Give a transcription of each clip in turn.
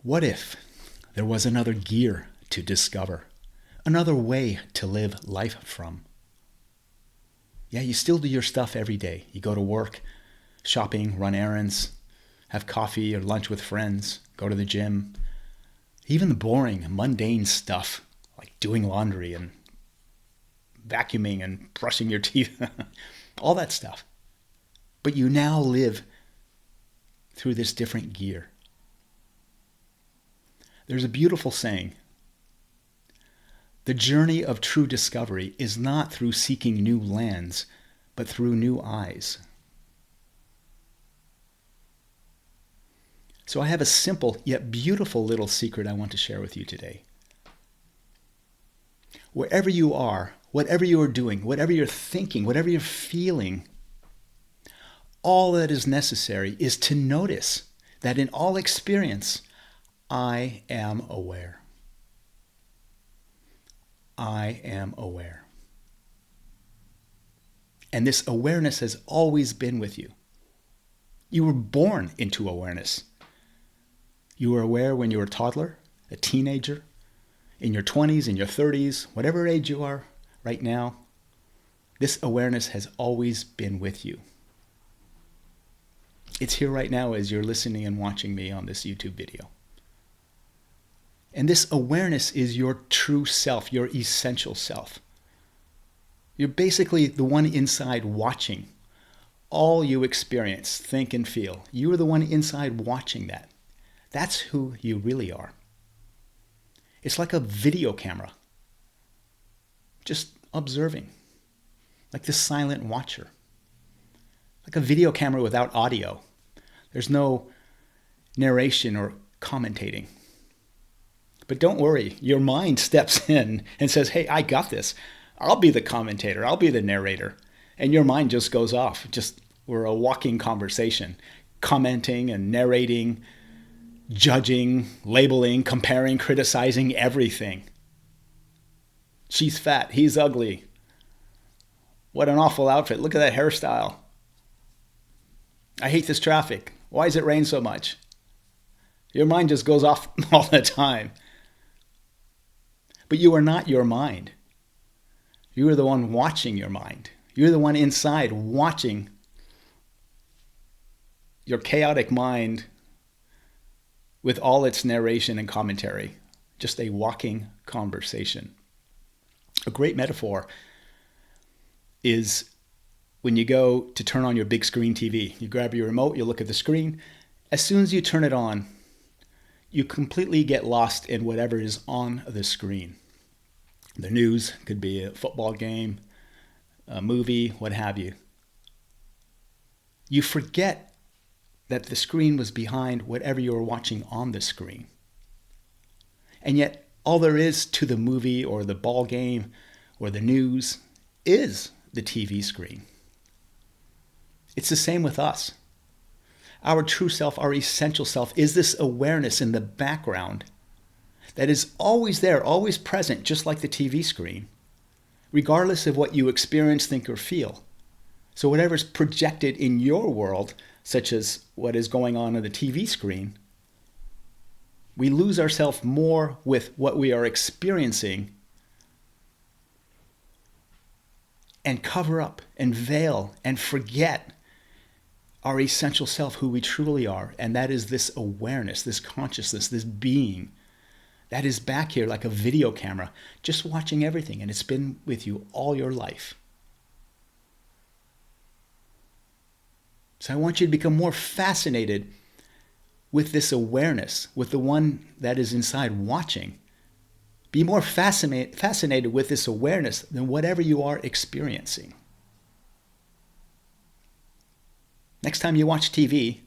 What if there was another gear to discover, another way to live life from? Yeah, you still do your stuff every day. You go to work, shopping, run errands, have coffee or lunch with friends, go to the gym. Even the boring, mundane stuff like doing laundry and vacuuming and brushing your teeth, all that stuff. But you now live through this different gear. There's a beautiful saying. The journey of true discovery is not through seeking new lands, but through new eyes. So I have a simple yet beautiful little secret I want to share with you today. Wherever you are, whatever you are doing, whatever you're thinking, whatever you're feeling, all that is necessary is to notice that in all experience, I am aware. I am aware. And this awareness has always been with you. You were born into awareness. You were aware when you were a toddler, a teenager, in your 20s, in your 30s, whatever age you are right now. This awareness has always been with you. It's here right now as you're listening and watching me on this YouTube video. And this awareness is your true self, your essential self. You're basically the one inside watching all you experience, think, and feel. You are the one inside watching that. That's who you really are. It's like a video camera, just observing, like the silent watcher. Like a video camera without audio. There's no narration or commentating. But don't worry, your mind steps in and says, hey, I got this. I'll be the commentator. I'll be the narrator. And your mind just goes off. We're a walking conversation, commenting and narrating, judging, labeling, comparing, criticizing everything. She's fat. He's ugly. What an awful outfit. Look at that hairstyle. I hate this traffic. Why does it rain so much? Your mind just goes off all the time. But you are not your mind. You are the one watching your mind. You're the one inside watching your chaotic mind with all its narration and commentary. Just a walking conversation. A great metaphor is when you go to turn on your big screen TV. You grab your remote, you look at the screen. As soon as you turn it on, you completely get lost in whatever is on the screen. The news could be a football game, a movie, what have you. You forget that the screen was behind whatever you were watching on the screen. And yet, all there is to the movie or the ball game or the news is the TV screen. It's the same with us. Our true self, our essential self, is this awareness in the background that is always there, always present, just like the TV screen, regardless of what you experience, think, or feel. So whatever's projected in your world, such as what is going on the TV screen, we lose ourselves more with what we are experiencing and cover up and veil and forget our essential self, who we truly are. And that is this awareness, this consciousness, this being that is back here like a video camera, just watching everything. And it's been with you all your life. So I want you to become more fascinated with this awareness, with the one that is inside watching. Be more fascinated with this awareness than whatever you are experiencing. Next time you watch TV,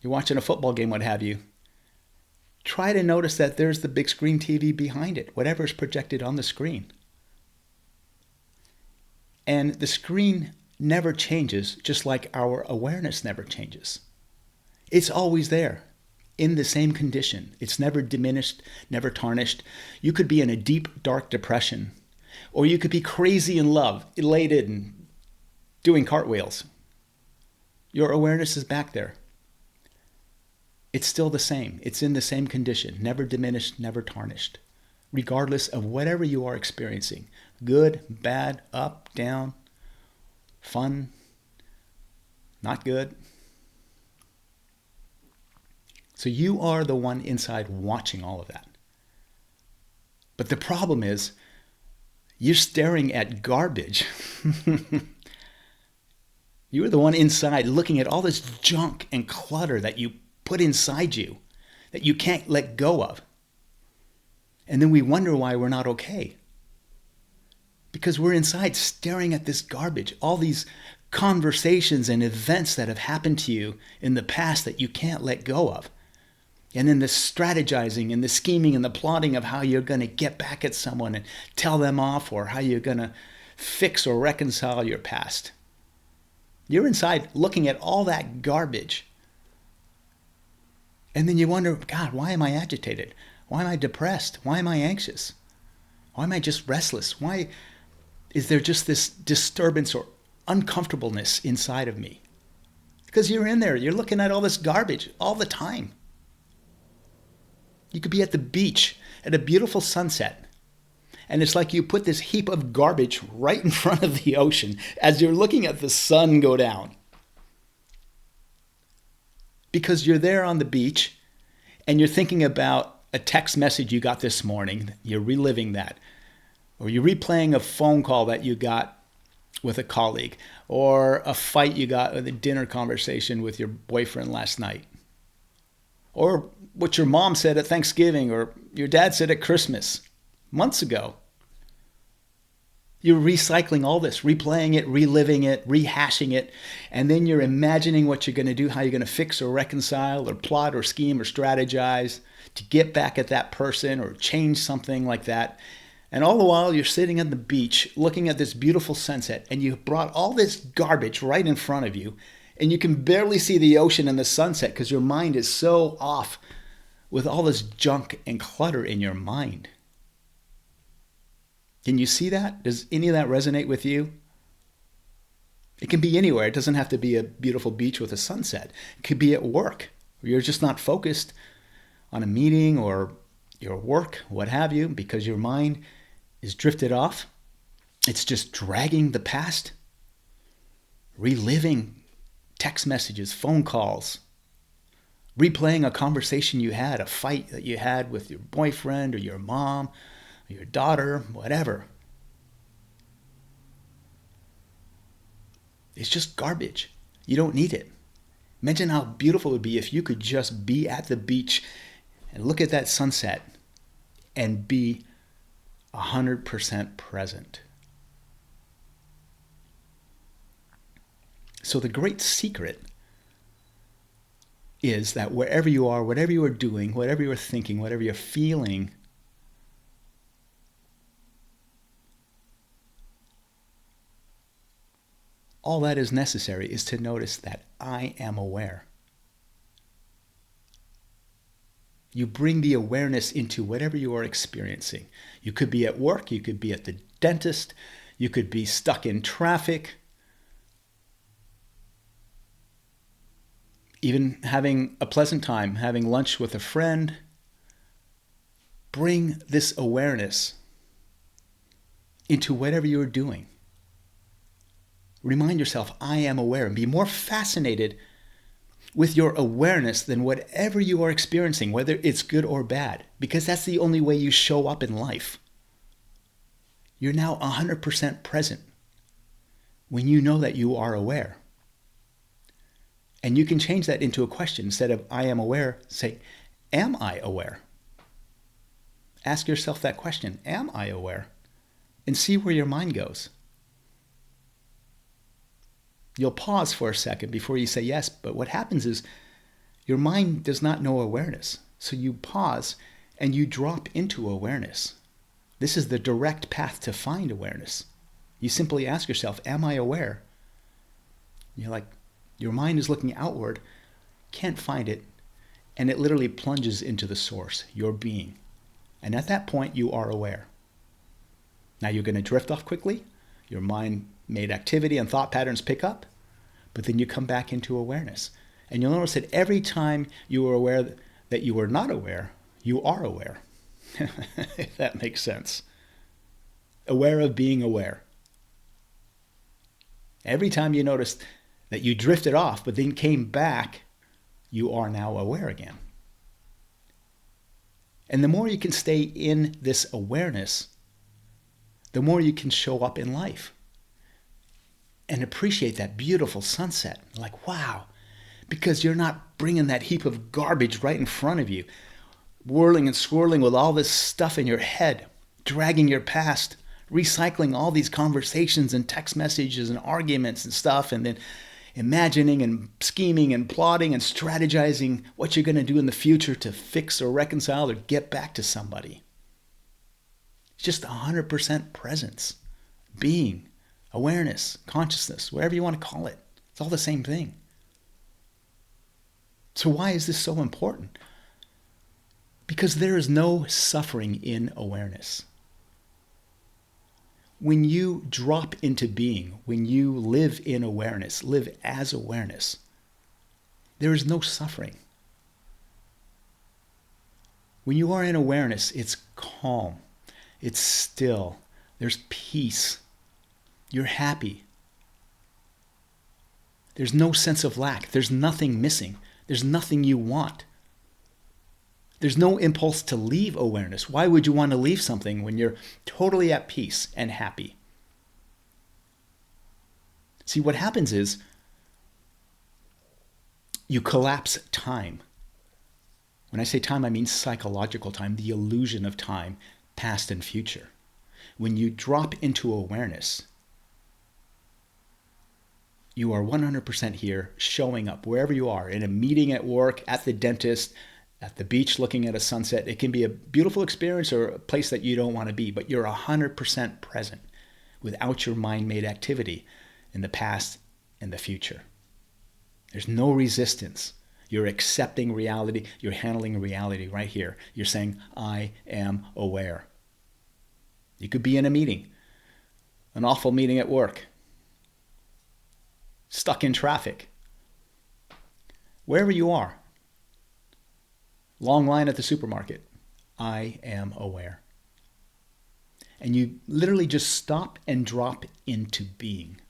you're watching a football game, what have you, try to notice that there's the big screen TV behind it, whatever is projected on the screen. And the screen never changes, just like our awareness never changes. It's always there, in the same condition. It's never diminished, never tarnished. You could be in a deep, dark depression, or you could be crazy in love, elated and doing cartwheels. Your awareness is back there. it's still the same. It's in the same condition, never diminished, never tarnished, regardless of whatever you are experiencing. Good, bad, up, down, fun, not good. So you are the one inside watching all of that. But the problem is, you're staring at garbage. You're the one inside looking at all this junk and clutter that you put inside you that you can't let go of. And then we wonder why we're not okay. Because we're inside staring at this garbage, all these conversations and events that have happened to you in the past that you can't let go of. And then the strategizing and the scheming and the plotting of how you're going to get back at someone and tell them off, or how you're going to fix or reconcile your past. You're inside looking at all that garbage. And then you wonder, God, why am I agitated? Why am I depressed? Why am I anxious? Why am I just restless? Why is there just this disturbance or uncomfortableness inside of me? Because you're in there, you're looking at all this garbage all the time. You could be at the beach at a beautiful sunset, and it's like you put this heap of garbage right in front of the ocean as you're looking at the sun go down. Because you're there on the beach and you're thinking about a text message you got this morning. You're reliving that. Or you're replaying a phone call that you got with a colleague, or a fight you got with a dinner conversation with your boyfriend last night. Or what your mom said at Thanksgiving, or your dad said at Christmas months ago. You're recycling all this, replaying it, reliving it, rehashing it, and then you're imagining what you're going to do, how you're going to fix or reconcile or plot or scheme or strategize to get back at that person or change something like that. And all the while you're sitting on the beach looking at this beautiful sunset, and you brought all this garbage right in front of you, and you can barely see the ocean and the sunset because your mind is so off with all this junk and clutter in your mind. Can you see that? Does any of that resonate with you? It can be anywhere. It doesn't have to be a beautiful beach with a sunset. It could be at work, where you're just not focused on a meeting or your work, what have you, because your mind is drifted off. It's just dragging the past, reliving text messages, phone calls, replaying a conversation you had, a fight that you had with your boyfriend or your mom or your daughter, whatever. It's just garbage. You don't need it. Imagine how beautiful it would be if you could just be at the beach and look at that sunset and be 100% present. So the great secret is that wherever you are, whatever you are doing, whatever you're thinking, whatever you're feeling, all that is necessary is to notice that I am aware. You bring the awareness into whatever you are experiencing. You could be at work, you could be at the dentist, you could be stuck in traffic, even having a pleasant time, having lunch with a friend. Bring this awareness into whatever you're doing. Remind yourself, I am aware, and be more fascinated with your awareness than whatever you are experiencing, whether it's good or bad, because that's the only way you show up in life. You're now 100% present when you know that you are aware. And you can change that into a question. Instead of I am aware, say, am I aware? Ask yourself that question, am I aware? And see where your mind goes. You'll pause for a second before you say yes, but what happens is your mind does not know awareness. So you pause and you drop into awareness. This is the direct path to find awareness. You simply ask yourself, am I aware? You're like, your mind is looking outward, can't find it, and it literally plunges into the source, your being. And at that point, you are aware. Now you're going to drift off quickly. Your mind-made activity and thought patterns pick up, but then you come back into awareness. And you'll notice that every time you are aware that you are not aware, you are aware. If that makes sense. Aware of being aware. Every time you notice that you drifted off but then came back, you are now aware again. And the more you can stay in this awareness, the more you can show up in life and appreciate that beautiful sunset. Like, wow, because you're not bringing that heap of garbage right in front of you, whirling and swirling with all this stuff in your head, dragging your past, recycling all these conversations and text messages and arguments and stuff, and then imagining and scheming and plotting and strategizing what you're going to do in the future to fix or reconcile or get back to somebody. It's just 100% presence, being, awareness, consciousness, whatever you want to call it. It's all the same thing. So why is this so important? Because there is no suffering in awareness. When you drop into being, when you live in awareness, live as awareness, there is no suffering. When you are in awareness, it's calm, it's still, there's peace, you're happy. There's no sense of lack, there's nothing missing, there's nothing you want. There's no impulse to leave awareness. Why would you want to leave something when you're totally at peace and happy? See, what happens is you collapse time. When I say time, I mean psychological time, the illusion of time, past and future. When you drop into awareness, you are 100% here, showing up wherever you are, in a meeting at work, at the dentist, at the beach looking at a sunset. It can be a beautiful experience or a place that you don't want to be, but you're 100% present without your mind-made activity in the past and the future. There's no resistance. You're accepting reality. You're handling reality right here. You're saying, I am aware. You could be in a meeting, an awful meeting at work, stuck in traffic, wherever you are. Long line at the supermarket. I am aware. And you literally just stop and drop into being.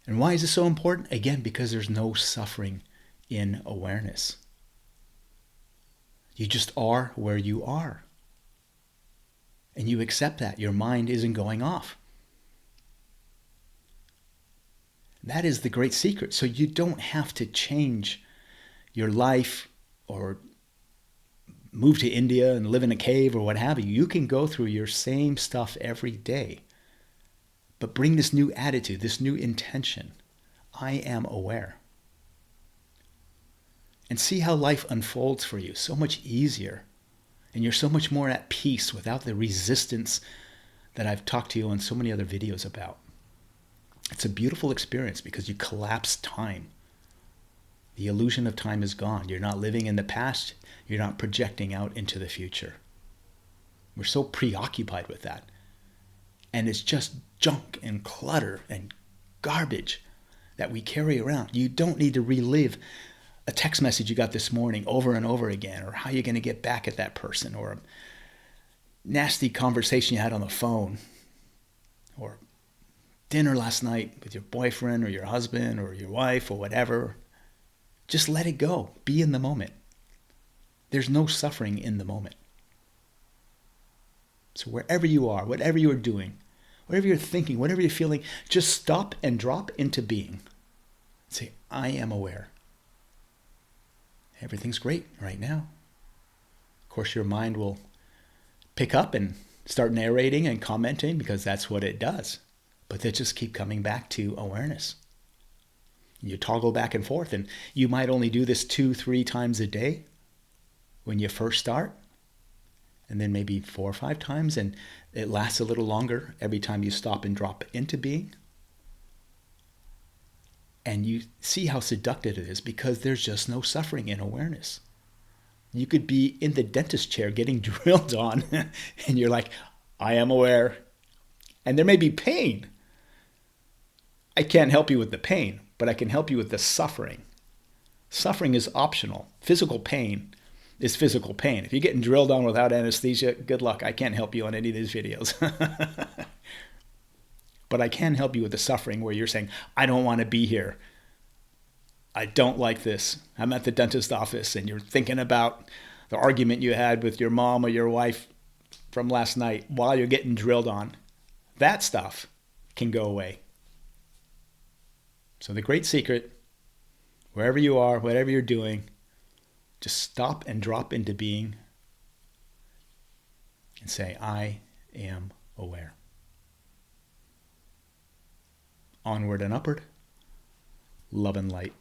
And why is this so important? Again, because there's no suffering in awareness. You just are where you are. And you accept that. Your mind isn't going off. That is the great secret. So you don't have to change your life or move to India and live in a cave or what have you. You can go through your same stuff every day, but bring this new attitude, this new intention. I am aware. And see how life unfolds for you so much easier. And you're so much more at peace without the resistance that I've talked to you on so many other videos about. It's a beautiful experience because you collapse time. The illusion of time is gone. You're not living in the past. You're not projecting out into the future. We're so preoccupied with that. And it's just junk and clutter and garbage that we carry around. You don't need to relive a text message you got this morning over and over again, or how you're going to get back at that person, or a nasty conversation you had on the phone, or dinner last night with your boyfriend or your husband or your wife or whatever. Just let it go. Be in the moment. There's no suffering in the moment. So wherever you are, whatever you're doing, whatever you're thinking, whatever you're feeling, just stop and drop into being. Say, I am aware. Everything's great right now. Of course, your mind will pick up and start narrating and commenting because that's what it does. But they just keep coming back to awareness. You toggle back and forth, and you might only do this 2-3 times a day when you first start, and then maybe 4 or 5 times, and it lasts a little longer every time you stop and drop into being. And you see how seductive it is because there's just no suffering in awareness. You could be in the dentist chair getting drilled on, and you're like, I am aware. And there may be pain. I can't help you with the pain. but I can help you with the suffering. Suffering is optional. Physical pain is physical pain. If you're getting drilled on without anesthesia, good luck. I can't help you on any of these videos. But I can help you with the suffering where you're saying, I don't want to be here. I don't like this. I'm at the dentist office and you're thinking about the argument you had with your mom or your wife from last night while you're getting drilled on. That stuff can go away. So the great secret, wherever you are, whatever you're doing, just stop and drop into being and say, I am aware. Onward and upward, love and light.